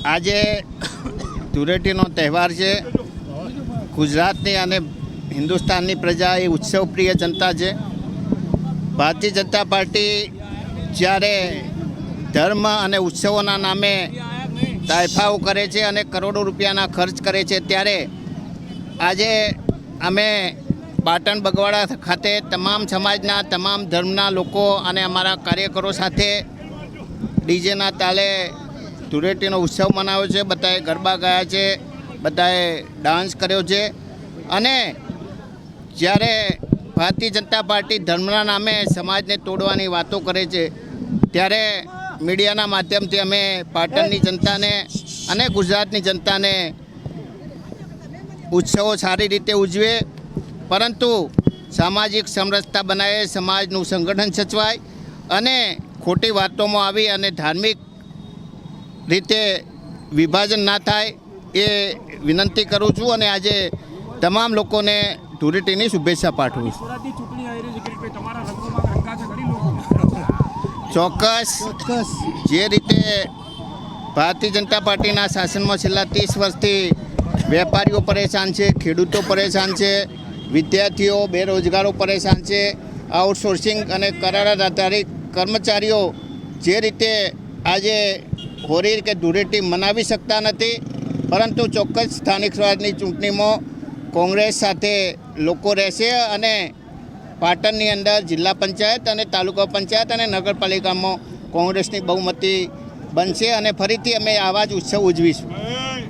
આજે ધૂળેટીનો તહેવાર છે. ગુજરાતની અને હિન્દુસ્તાનની પ્રજા એ ઉત્સવપ્રિય જનતા છે. ભારતીય જનતા પાર્ટી જ્યારે ધર્મ અને ઉત્સવોના નામે તાયફાઓ કરે છે અને કરોડો રૂપિયાના ખર્ચ કરે છે, ત્યારે આજે અમે પાટણ બગવાડા ખાતે તમામ સમાજના તમામ ધર્મના લોકો અને અમારા કાર્યકરો સાથે ડીજેના તાલે ધૂળેટીનો ઉત્સવ મનાવ્યો છે. બધાએ ગરબા ગાયા છે, બધાએ ડાન્સ કર્યો છે. અને જ્યારે ભારતીય જનતા પાર્ટી ધર્મના નામે સમાજને તોડવાની વાતો કરે છે, ત્યારે મીડિયાના માધ્યમથી અમે પાટણની જનતાને અને ગુજરાતની જનતાને ઉત્સવો સારી રીતે ઉજવે, પરંતુ સામાજિક સમરસતા બનાવે, સમાજનું સંગઠન સચવાય અને ખોટી વાતોમાં આવી અને ધાર્મિક રીતે વિભાજન ના થાય એ વિનંતી કરું છું. અને આજે તમામ લોકોને ધૂળેટીની શુભેચ્છા પાઠવું છું. ચોક્કસ જે રીતે ભારતીય જનતા પાર્ટીના શાસનમાં છેલ્લા 30 વર્ષથી વેપારીઓ પરેશાન છે, ખેડૂતો પરેશાન છે, વિદ્યાર્થીઓ બેરોજગારો પરેશાન છે, આઉટસોર્સિંગ અને કરાર આધારિત કર્મચારીઓ જે રીતે આજે હોળી કે ધૂળેટી મનાવી શકતા નથી, પરંતુ ચોક્કસ સ્થાનિક સ્વરાજની ચૂંટણીમાં કોંગ્રેસ સાથે લોકો રહેશે અને પાટણની અંદર જિલ્લા પંચાયત અને તાલુકા પંચાયત અને નગરપાલિકામાં કોંગ્રેસની બહુમતી બનશે અને ફરીથી અમે આવા જ ઉત્સવ ઉજવીશું.